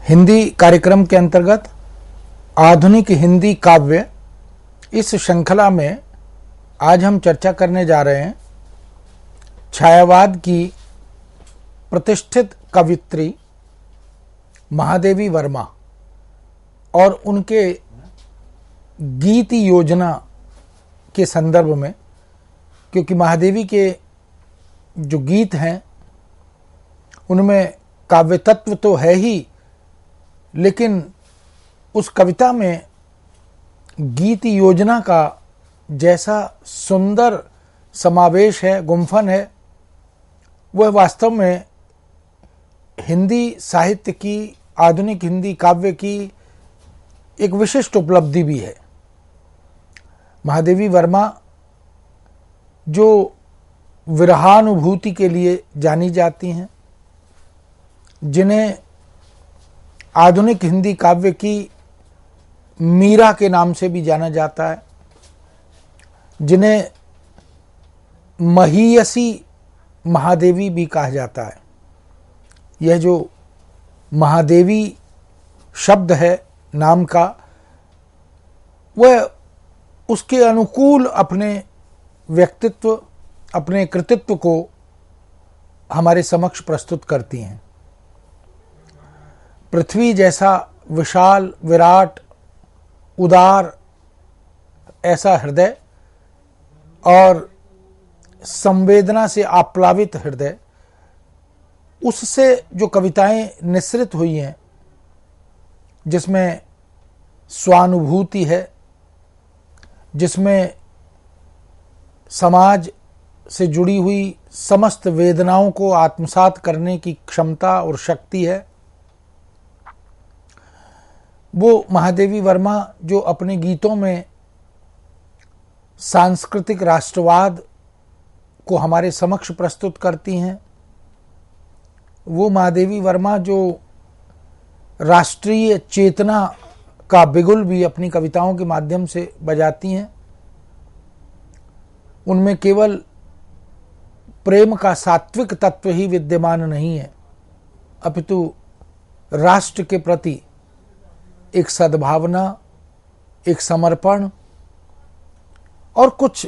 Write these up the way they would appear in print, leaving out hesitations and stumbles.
हिंदी कार्यक्रम के अंतर्गत आधुनिक हिंदी काव्य इस श्रृंखला में आज हम चर्चा करने जा रहे हैं छायावाद की प्रतिष्ठित कवियत्री महादेवी वर्मा और उनके गीत योजना के संदर्भ में, क्योंकि महादेवी के जो गीत हैं उनमें काव्य तत्व तो है ही, लेकिन उस कविता में गीत योजना का जैसा सुंदर समावेश है, गुंफन है, वह वास्तव में हिंदी साहित्य की, आधुनिक हिंदी काव्य की एक विशिष्ट उपलब्धि भी है। महादेवी वर्मा जो विरहानुभूति के लिए जानी जाती हैं, जिन्हें आधुनिक हिंदी काव्य की मीरा के नाम से भी जाना जाता है, जिन्हें महीयसी महादेवी भी कहा जाता है। यह जो महादेवी शब्द है नाम का, वह उसके अनुकूल अपने व्यक्तित्व, अपने कृतित्व को हमारे समक्ष प्रस्तुत करती हैं। पृथ्वी जैसा विशाल, विराट, उदार ऐसा हृदय और संवेदना से आप्लावित हृदय, उससे जो कविताएं निसृत हुई हैं, जिसमें स्वानुभूति है, जिसमें समाज से जुड़ी हुई समस्त वेदनाओं को आत्मसात करने की क्षमता और शक्ति है, वो महादेवी वर्मा जो अपने गीतों में सांस्कृतिक राष्ट्रवाद को हमारे समक्ष प्रस्तुत करती हैं, वो महादेवी वर्मा जो राष्ट्रीय चेतना का बिगुल भी अपनी कविताओं के माध्यम से बजाती हैं, उनमें केवल प्रेम का सात्विक तत्व ही विद्यमान नहीं है, अपितु राष्ट्र के प्रति एक सद्भावना, एक समर्पण और कुछ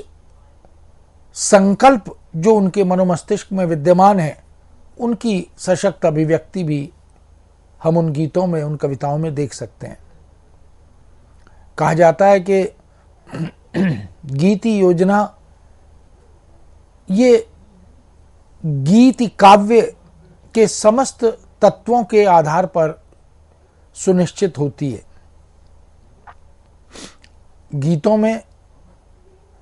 संकल्प जो उनके मनोमस्तिष्क में विद्यमान है, उनकी सशक्त अभिव्यक्ति भी हम उन गीतों में, उन कविताओं में देख सकते हैं। कहा जाता है कि गीति योजना ये गीति काव्य के समस्त तत्वों के आधार पर सुनिश्चित होती है। गीतों में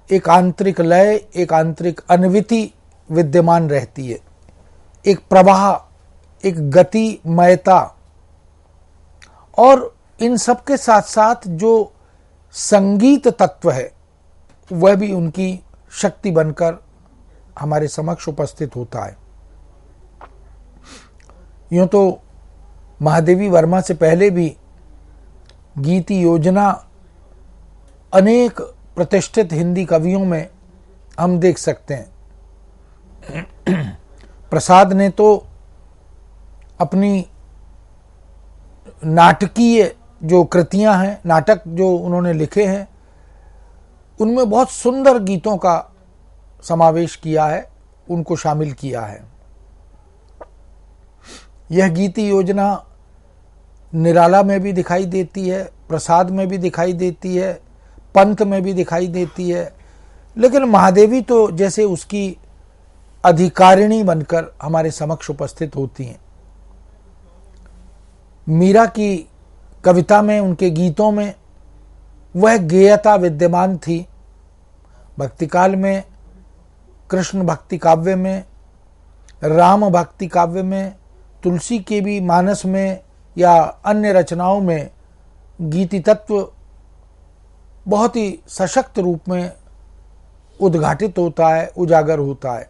एक आंतरिक लय, एक आंतरिक अन्विति विद्यमान रहती है, एक प्रवाह, एक गतिमयता, और इन सब के साथ साथ जो संगीत तत्व है वह भी उनकी शक्ति बनकर हमारे समक्ष उपस्थित होता है। यूं तो महादेवी वर्मा से पहले भी गीति योजना अनेक प्रतिष्ठित हिंदी कवियों में हम देख सकते हैं। प्रसाद ने तो अपनी नाटकीय जो कृतियां हैं, नाटक जो उन्होंने लिखे हैं, उनमें बहुत सुंदर गीतों का समावेश किया है, उनको शामिल किया है। यह गीति योजना निराला में भी दिखाई देती है, प्रसाद में भी दिखाई देती है, पंत में भी दिखाई देती है, लेकिन महादेवी तो जैसे उसकी अधिकारिणी बनकर हमारे समक्ष उपस्थित होती हैं। मीरा की कविता में, उनके गीतों में वह गेयता विद्यमान थी। भक्तिकाल में, कृष्ण भक्ति काव्य में, राम भक्ति काव्य में, तुलसी के भी मानस में या अन्य रचनाओं में गीति तत्व बहुत ही सशक्त रूप में उद्घाटित होता है, उजागर होता है।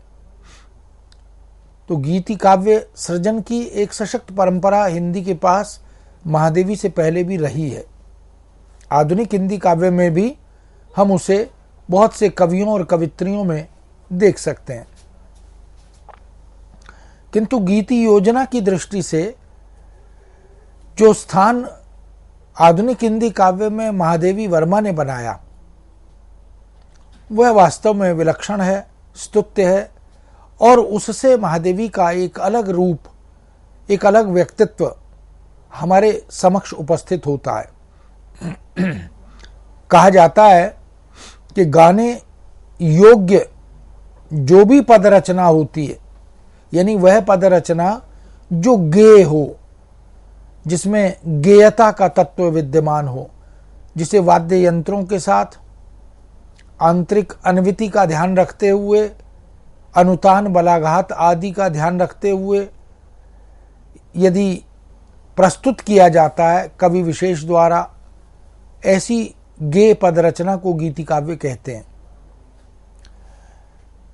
तो गीति काव्य सृजन की एक सशक्त परंपरा हिंदी के पास महादेवी से पहले भी रही है। आधुनिक हिंदी काव्य में भी हम उसे बहुत से कवियों और कवित्रियों में देख सकते हैं, किंतु गीति योजना की दृष्टि से जो स्थान आधुनिक हिंदी काव्य में महादेवी वर्मा ने बनाया वह वास्तव में विलक्षण है, स्तुत्य है, और उससे महादेवी का एक अलग रूप, एक अलग व्यक्तित्व हमारे समक्ष उपस्थित होता है। कहा जाता है कि गाने योग्य जो भी पद रचना होती है, यानी वह पद रचना जो गेय हो, जिसमें गेयता का तत्व विद्यमान हो, जिसे वाद्य यंत्रों के साथ आंतरिक अनविति का ध्यान रखते हुए, अनुतान बलाघात आदि का ध्यान रखते हुए यदि प्रस्तुत किया जाता है कवि विशेष द्वारा, ऐसी गेय पद रचना को गीति काव्य कहते हैं।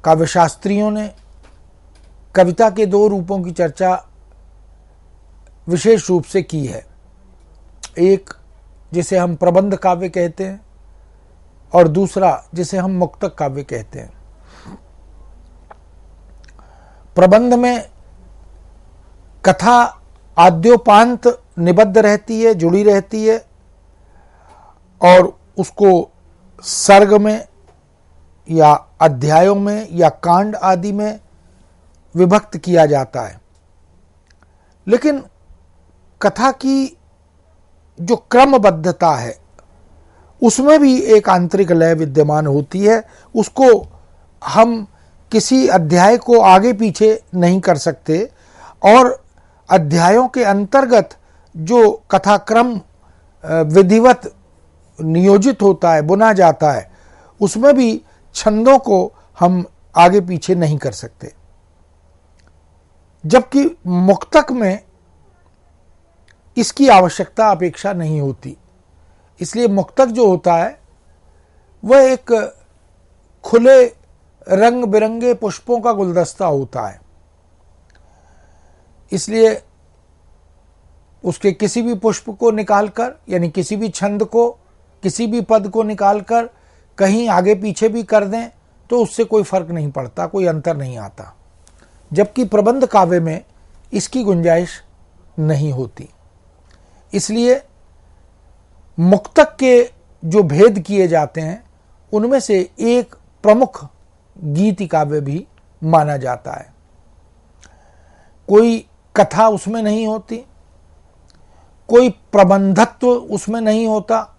काव्यशास्त्रियों ने कविता के दो रूपों की चर्चा विशेष रूप से की है। एक जिसे हम प्रबंध काव्य कहते हैं और दूसरा जिसे हम मुक्तक काव्य कहते हैं। प्रबंध में कथा आद्योपांत निबद्ध रहती है, जुड़ी रहती है, और उसको सर्ग में या अध्यायों में या कांड आदि में विभक्त किया जाता है। लेकिन कथा की जो क्रमबद्धता है उसमें भी एक आंतरिक लय विद्यमान होती है। उसको हम किसी अध्याय को आगे पीछे नहीं कर सकते, और अध्यायों के अंतर्गत जो कथाक्रम विधिवत नियोजित होता है, बुना जाता है, उसमें भी छंदों को हम आगे पीछे नहीं कर सकते। जबकि मुक्तक में इसकी आवश्यकता अपेक्षा नहीं होती। इसलिए मुक्तक जो होता है वह एक खुले रंग बिरंगे पुष्पों का गुलदस्ता होता है। इसलिए उसके किसी भी पुष्प को निकालकर, यानी किसी भी छंद को, किसी भी पद को निकालकर कहीं आगे पीछे भी कर दें तो उससे कोई फर्क नहीं पड़ता, कोई अंतर नहीं आता। जबकि प्रबंध काव्य में इसकी गुंजाइश नहीं होती। इसलिए मुक्तक के जो भेद किए जाते हैं उनमें से एक प्रमुख गीति काव्य भी माना जाता है। कोई कथा उसमें नहीं होती, कोई प्रबंधत्व उसमें नहीं होता।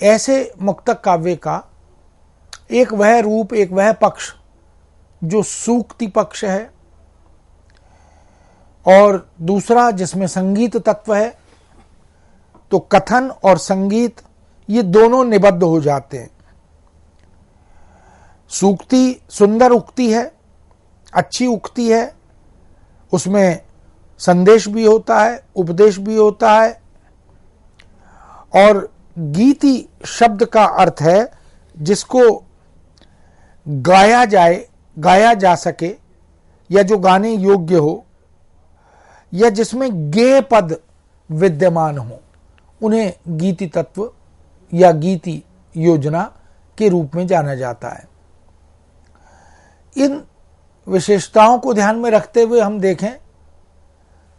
ऐसे मुक्तक काव्य का एक वह रूप, एक वह पक्ष जो सूक्ति पक्ष है, और दूसरा जिसमें संगीत तत्व है। तो कथन और संगीत ये दोनों निबद्ध हो जाते हैं। सूक्ति सुंदर उक्ति है, अच्छी उक्ति है, उसमें संदेश भी होता है, उपदेश भी होता है। और गीति शब्द का अर्थ है जिसको गाया जाए, गाया जा सके, या जो गाने योग्य हो, या जिसमें गेय पद विद्यमान हो, उन्हें गीति तत्व या गीति योजना के रूप में जाना जाता है। इन विशेषताओं को ध्यान में रखते हुए हम देखें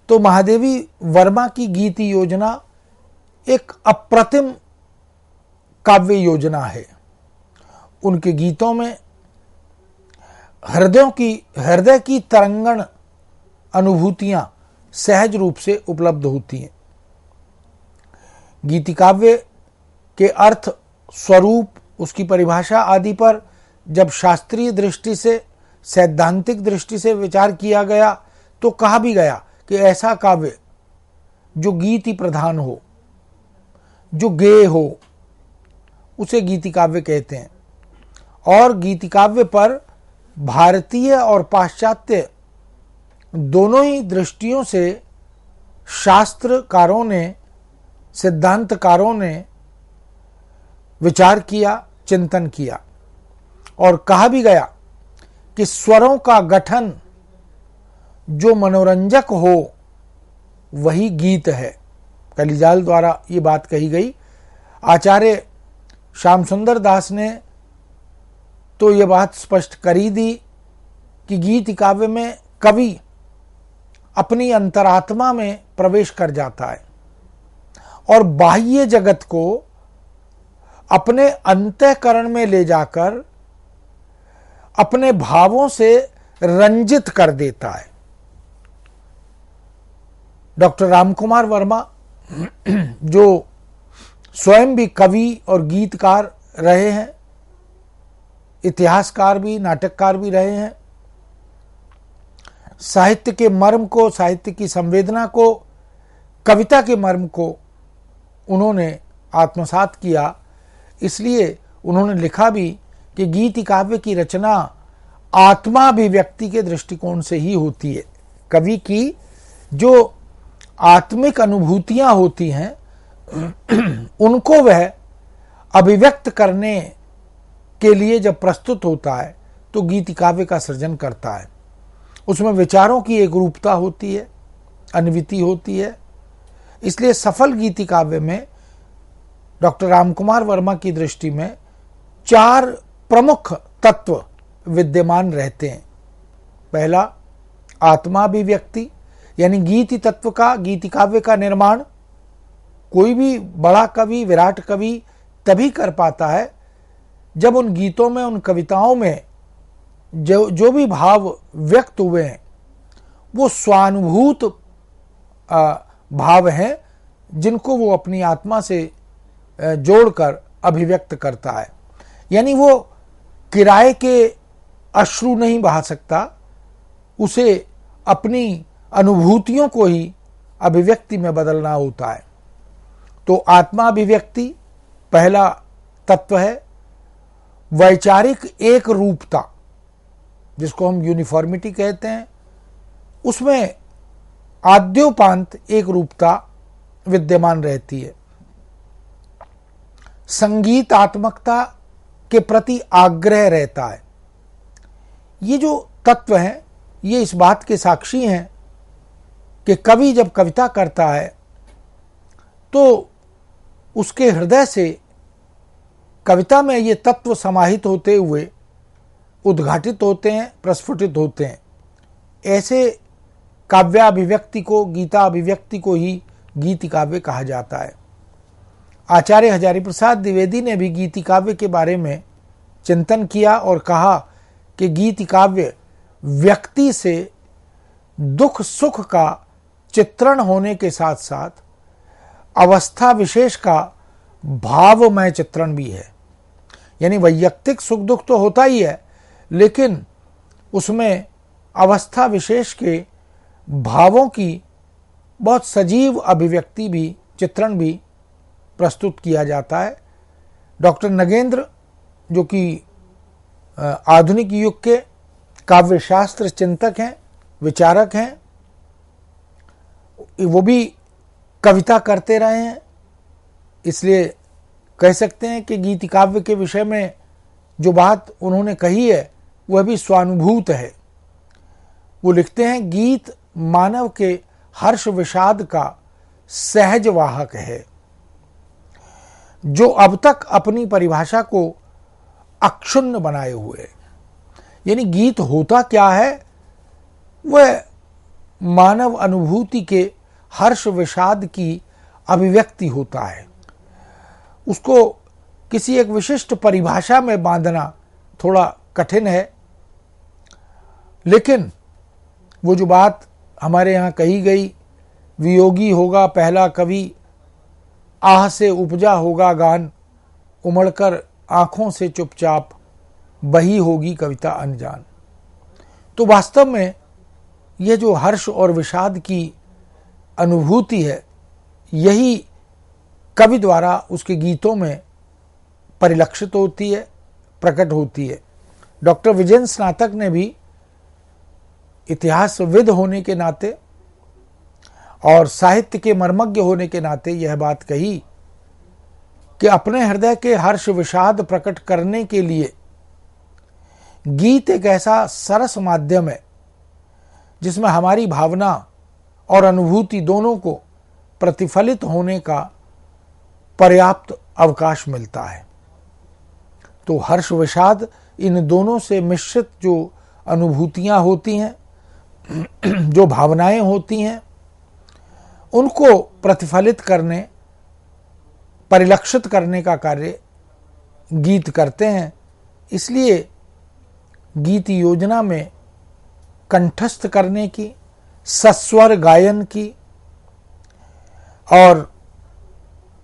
तो महादेवी वर्मा की गीति योजना एक अप्रतिम काव्य योजना है। उनके गीतों में हृदय की तरंगण अनुभूतियां सहज रूप से उपलब्ध होती हैं। गीति काव्य के अर्थ, स्वरूप, उसकी परिभाषा आदि पर जब शास्त्रीय दृष्टि से, सैद्धांतिक दृष्टि से विचार किया गया तो कहा भी गया कि ऐसा काव्य जो गीति प्रधान हो, जो गेय हो, उसे गीति काव्य कहते हैं। और गीति काव्य पर भारतीय और पाश्चात्य दोनों ही दृष्टियों से शास्त्रकारों ने, सिद्धांतकारों ने विचार किया, चिंतन किया, और कहा भी गया कि स्वरों का गठन जो मनोरंजक हो वही गीत है। कलिजाल द्वारा ये बात कही गई। आचार्य श्याम सुंदर दास ने तो ये बात स्पष्ट करी दी कि गीति काव्य में कवि अपनी अंतरात्मा में प्रवेश कर जाता है। और बाह्य जगत को अपने अंतःकरण में ले जाकर अपने भावों से रंजित कर देता है। डॉक्टर रामकुमार वर्मा जो स्वयं भी कवि और गीतकार रहे हैं, इतिहासकार भी, नाटककार भी रहे हैं, साहित्य के मर्म को, साहित्य की संवेदना को, कविता के मर्म को उन्होंने आत्मसात किया। इसलिए उन्होंने लिखा भी कि गीति काव्य की रचना आत्माभिव्यक्ति के दृष्टिकोण से ही होती है। कवि की जो आत्मिक अनुभूतियां होती हैं उनको वह अभिव्यक्त करने के लिए जब प्रस्तुत होता है तो गीति काव्य का सृजन करता है। उसमें विचारों की एक रूपता होती है, अन्विति होती है। इसलिए सफल गीति काव्य में डॉक्टर रामकुमार वर्मा की दृष्टि में 4 प्रमुख तत्व विद्यमान रहते हैं। पहला, आत्माभिव्यक्ति, यानी गीति तत्व का, गीति काव्य का निर्माण कोई भी बड़ा कवि, विराट कवि तभी कर पाता है जब उन गीतों में, उन कविताओं में जो भी भाव व्यक्त हुए हैं वो स्वानुभूत भाव हैं, जिनको वो अपनी आत्मा से जोड़कर अभिव्यक्त करता है। यानी वो किराए के अश्रु नहीं बहा सकता, उसे अपनी अनुभूतियों को ही अभिव्यक्ति में बदलना होता है। तो आत्माभिव्यक्ति पहला तत्व है। वैचारिक एक रूपता, जिसको हम यूनिफॉर्मिटी कहते हैं, उसमें आद्योपांत एक रूपता विद्यमान रहती है। संगीतात्मकता के प्रति आग्रह रहता है। ये जो तत्व हैं ये इस बात के साक्षी हैं कि कवि जब कविता करता है तो उसके हृदय से कविता में ये तत्व समाहित होते हुए उद्घाटित होते हैं, प्रस्फुटित होते हैं। ऐसे काव्याभिव्यक्ति को, गीताभिव्यक्ति को ही गीति काव्य कहा जाता है। आचार्य हजारी प्रसाद द्विवेदी ने भी गीति काव्य के बारे में चिंतन किया और कहा कि गीति काव्य व्यक्ति से दुख सुख का चित्रण होने के साथ साथ अवस्था विशेष का भावमय चित्रण भी है। यानी वैयक्तिक सुख दुख तो होता ही है, लेकिन उसमें अवस्था विशेष के भावों की बहुत सजीव अभिव्यक्ति भी, चित्रण भी प्रस्तुत किया जाता है। डॉक्टर नगेंद्र, जो कि आधुनिक युग के काव्यशास्त्र चिंतक हैं, विचारक हैं, वो भी कविता करते रहे हैं। इसलिए कह सकते हैं कि गीति काव्य के विषय में जो बात उन्होंने कही है वह भी स्वानुभूत है। वो लिखते हैं, गीत मानव के हर्ष विषाद का सहज वाहक है, जो अब तक अपनी परिभाषा को अक्षुण्ण बनाए हुए। यानी गीत होता क्या है? वह मानव अनुभूति के हर्ष विषाद की अभिव्यक्ति होता है। उसको किसी एक विशिष्ट परिभाषा में बांधना थोड़ा कठिन है, लेकिन वो जो बात हमारे यहाँ कही गई, वियोगी होगा पहला कवि, आह से उपजा होगा गान, उमड़कर आंखों से चुपचाप बही होगी कविता अनजान। तो वास्तव में यह जो हर्ष और विषाद की अनुभूति है, यही कवि द्वारा उसके गीतों में परिलक्षित होती है, प्रकट होती है। डॉक्टर विजयन स्नातक ने भी इतिहासविद होने के नाते और साहित्य के मर्मज्ञ होने के नाते यह बात कही कि अपने हृदय के हर्ष विषाद प्रकट करने के लिए गीत एक ऐसा सरस माध्यम है जिसमें हमारी भावना और अनुभूति दोनों को प्रतिफलित होने का पर्याप्त अवकाश मिलता है। तो हर्ष विषाद, इन दोनों से मिश्रित जो अनुभूतियां होती हैं, जो भावनाएं होती हैं, उनको प्रतिफलित करने परिलक्षित करने का कार्य गीत करते हैं। इसलिए गीत योजना में कंठस्थ करने की, सस्वर गायन की और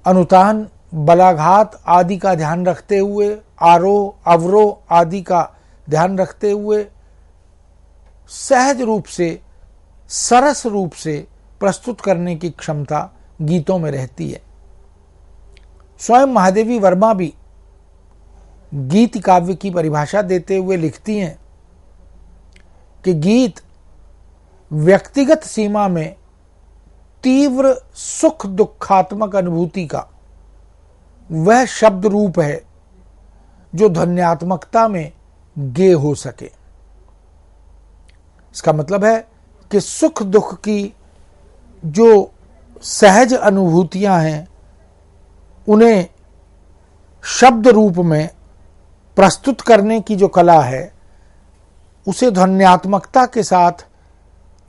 अनुतान, बलाघात आदि का ध्यान रखते हुए, आरोह अवरोह आदि का ध्यान रखते हुए सहज रूप से, सरस रूप से प्रस्तुत करने की क्षमता गीतों में रहती है। स्वयं महादेवी वर्मा भी गीत काव्य की परिभाषा देते हुए लिखती हैं कि गीत व्यक्तिगत सीमा में तीव्र सुख दुखात्मक अनुभूति का वह शब्द रूप है जो ध्वन्यात्मकता में गेय हो सके। इसका मतलब है कि सुख दुख की जो सहज अनुभूतियां हैं उन्हें शब्द रूप में प्रस्तुत करने की जो कला है उसे ध्वन्यात्मकता के साथ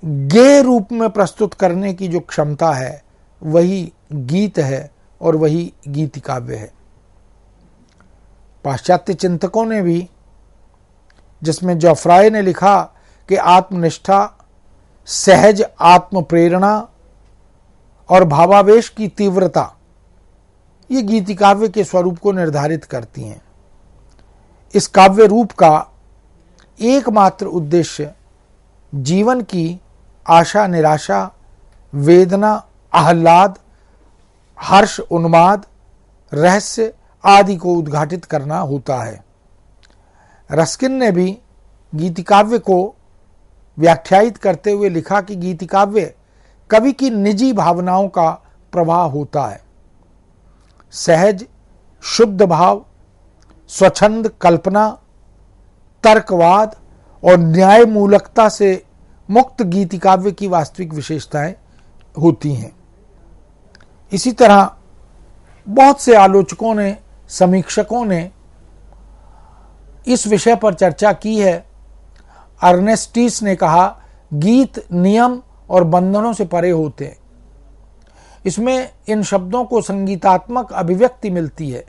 गेय रूप में प्रस्तुत करने की जो क्षमता है वही गीत है और वही गीत काव्य है। पाश्चात्य चिंतकों ने भी, जिसमें जोफ्राय ने लिखा कि आत्मनिष्ठा, सहज आत्म प्रेरणा और भावावेश की तीव्रता ये गीति काव्य के स्वरूप को निर्धारित करती हैं। इस काव्य रूप का एकमात्र उद्देश्य जीवन की आशा निराशा, वेदना आह्लाद, हर्ष उन्माद, रहस्य आदि को उद्घाटित करना होता है। रस्किन ने भी गीति काव्य को व्याख्यायित करते हुए लिखा कि गीति काव्य कवि की निजी भावनाओं का प्रवाह होता है। सहज शुद्ध भाव, स्वच्छंद कल्पना, तर्कवाद और न्याय मूलकता से मुक्त गीति काव्य की वास्तविक विशेषताएं होती हैं। इसी तरह बहुत से आलोचकों ने, समीक्षकों ने इस विषय पर चर्चा की है। अर्नेस्टिस ने कहा, गीत नियम और बंधनों से परे होते हैं। इसमें इन शब्दों को संगीतात्मक अभिव्यक्ति मिलती है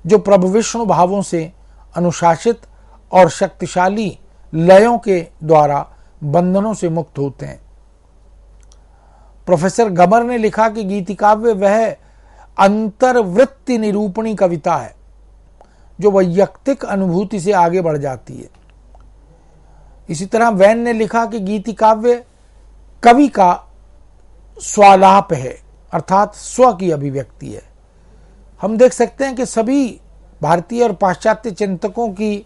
जो प्रभु विष्णु भावों से अनुशासित और शक्तिशाली लयों के द्वारा बंधनों से मुक्त होते हैं। प्रोफेसर गमर ने लिखा कि गीति काव्य वह अंतर्वृत्ति निरूपणी कविता है जो वैयक्तिक अनुभूति से आगे बढ़ जाती है। इसी तरह वैन ने लिखा कि गीति काव्य कवि का स्वालाप है, अर्थात स्व की अभिव्यक्ति है। हम देख सकते हैं कि सभी भारतीय और पाश्चात्य चिंतकों की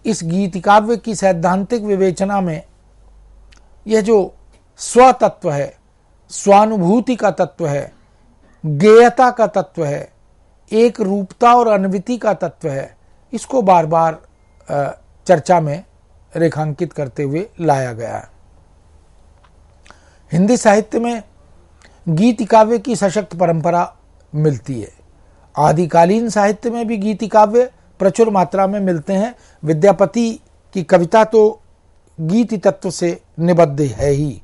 इस गीति काव्य की सैद्धांतिक विवेचना में यह जो स्व तत्व है, स्वानुभूति का तत्व है, गेयता का तत्व है, एक रूपता और अन्विति का तत्व है, इसको बार बार चर्चा में रेखांकित करते हुए लाया गया है। हिंदी साहित्य में गीति काव्य की सशक्त परंपरा मिलती है। आदिकालीन साहित्य में भी गीति काव्य प्रचुर मात्रा में मिलते हैं। विद्यापति की कविता तो गीति तत्व से निबद्ध है ही।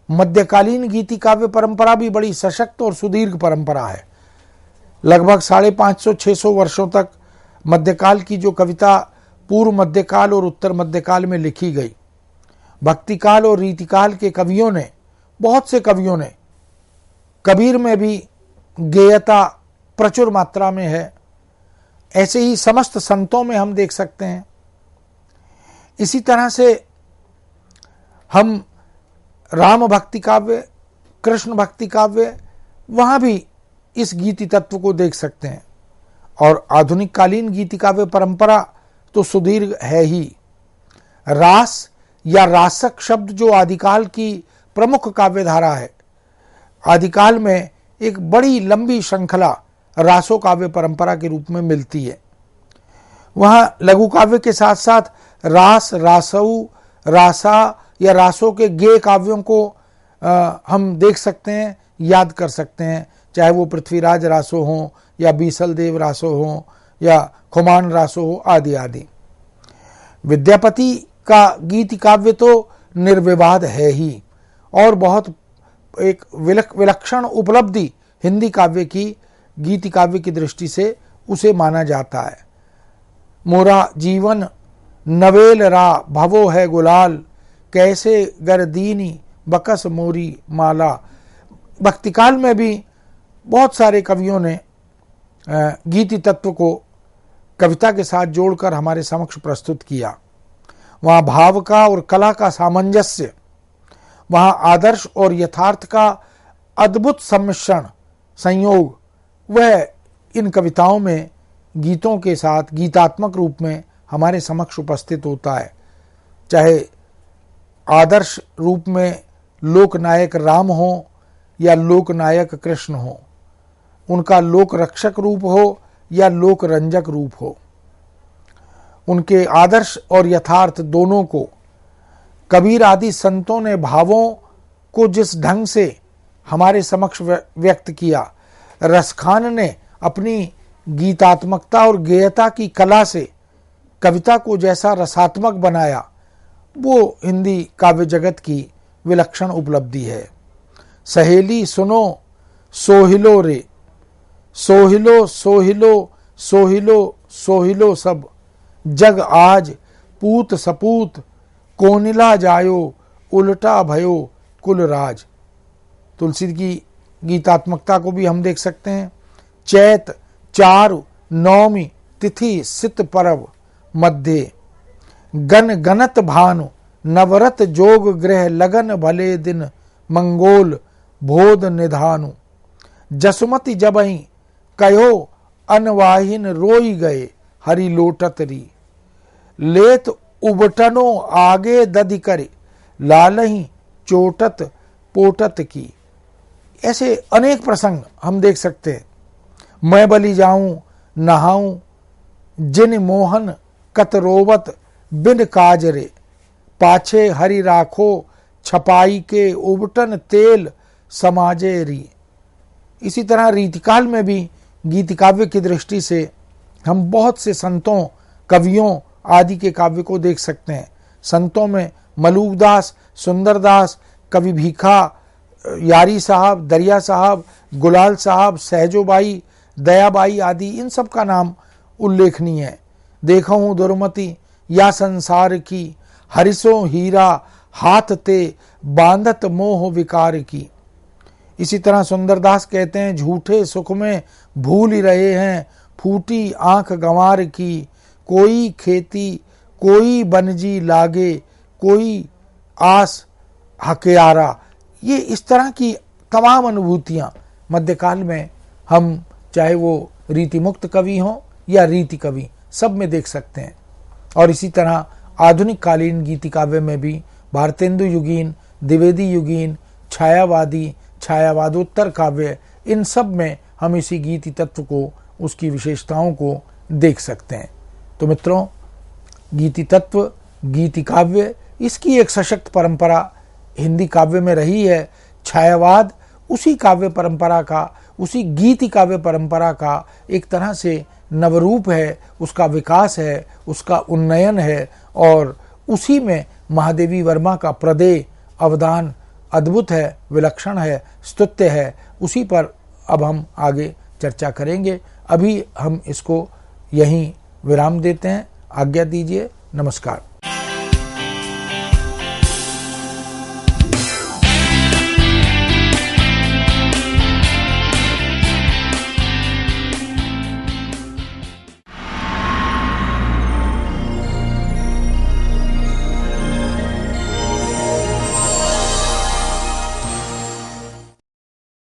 मध्यकालीन गीति काव्य परंपरा भी बड़ी सशक्त और सुदीर्घ परंपरा है। लगभग 550-600 वर्षों तक मध्यकाल की जो कविता पूर्व मध्यकाल और उत्तर मध्यकाल में लिखी गई, भक्तिकाल और रीतिकाल के कवियों ने, बहुत से कवियों ने, कबीर में भी गेयता प्रचुर मात्रा में है। ऐसे ही समस्त संतों में हम देख सकते हैं। इसी तरह से हम राम भक्ति काव्य, कृष्ण भक्ति काव्य, वहां भी इस गीति तत्व को देख सकते हैं। और आधुनिक कालीन गीति काव्य परंपरा तो सुदीर्घ है ही। रास या रासक शब्द जो आदिकाल की प्रमुख काव्य धारा है, आदिकाल में एक बड़ी लंबी श्रृंखला रासो काव्य परंपरा के रूप में मिलती है। वहां लघु काव्य के साथ साथ रास, रासऊ, रासा या रासों के गेय काव्यों को हम देख सकते हैं, याद कर सकते हैं, चाहे वो पृथ्वीराज रासो हों या बीसल देव रासो हों या खुमान रासो हो आदि आदि। विद्यापति का गीति काव्य तो निर्विवाद है ही और बहुत एक विलक्षण उपलब्धि हिंदी काव्य की गीति काव्य की दृष्टि से उसे माना जाता है। मोरा जीवन नवेल रा भवो है गुलाल, कैसे गर्दीनी बकस मोरी माला। भक्तिकाल में भी बहुत सारे कवियों ने गीति तत्व को कविता के साथ जोड़कर हमारे समक्ष प्रस्तुत किया। वहाँ भाव का और कला का सामंजस्य, वहाँ आदर्श और यथार्थ का अद्भुत सम्मिश्रण संयोग, वह इन कविताओं में गीतों के साथ गीतात्मक रूप में हमारे समक्ष उपस्थित होता है। चाहे आदर्श रूप में लोकनायक राम हो या लोकनायक कृष्ण हो, उनका लोक रक्षक रूप हो या लोक रंजक रूप हो, उनके आदर्श और यथार्थ दोनों को कबीर आदि संतों ने भावों को जिस ढंग से हमारे समक्ष व्यक्त किया, रसखान ने अपनी गीतात्मकता और गेयता की कला से कविता को जैसा रसात्मक बनाया, वो हिंदी काव्य जगत की विलक्षण उपलब्धि है। सहेली सुनो सोहिलो रे, सोहिलो सोहिलो सोहिलो सोहिलो सब, जग आज पूत सपूत कोनिला जायो, उल्टा भयो कुलराज। तुलसी की गीतात्मकता को भी हम देख सकते हैं। चैत चारु नवमी तिथि सित परव मध्य, गन गनत भानु नवरत जोग ग्रह लगन भले दिन मंगोल बोध निधानु। जसुमति जबहि कहो अनवाहिन रोई गए, हरि लोटत री, लेत उबटनो आगे दधि करे, लालही चोटत पोटत की। ऐसे अनेक प्रसंग हम देख सकते हैं। मैं बलि जाऊं नहाऊं, जिन मोहन कतरोवत बिन काजरे, पाछे हरि राखो छपाई के उबटन तेल समाजे री। इसी तरह रीतिकाल में भी गीति काव्य की दृष्टि से हम बहुत से संतों कवियों आदि के काव्य को देख सकते हैं। संतों में मलूकदास, सुंदरदास, कवि भीखा, यारी साहब, दरिया साहब, गुलाल साहब, सहजोबाई, दयाबाई आदि, इन सब का नाम उल्लेखनीय है। देखो हूँ दुर्मति या संसार की, हरिसो हीरा हाथ ते बांधत मोह विकार की। इसी तरह सुंदरदास कहते हैं, झूठे सुख में भूल ही रहे हैं, फूटी आंख गंवार की, कोई खेती कोई बनजी लागे, कोई आस हकियारा। ये इस तरह की तमाम अनुभूतियां मध्यकाल में हम, चाहे वो रीति मुक्त कवि हों या रीति कवि, सब में देख सकते हैं। और इसी तरह आधुनिक कालीन गीति काव्य में भी भारतेंदु युगीन, द्विवेदी युगीन, छायावादी, छायावादोत्तर काव्य, इन सब में हम इसी गीति तत्व को, उसकी विशेषताओं को देख सकते हैं। तो मित्रों, गीति तत्व, गीति काव्य, इसकी एक सशक्त परंपरा हिंदी काव्य में रही है। छायावाद उसी काव्य परंपरा का, उसी गीति काव्य परंपरा का एक तरह से नवरूप है, उसका विकास है, उसका उन्नयन है, और उसी में महादेवी वर्मा का प्रदेय अवदान अद्भुत है, विलक्षण है, स्तुत्य है। उसी पर अब हम आगे चर्चा करेंगे। अभी हम इसको यहीं विराम देते हैं। आज्ञा दीजिए। नमस्कार।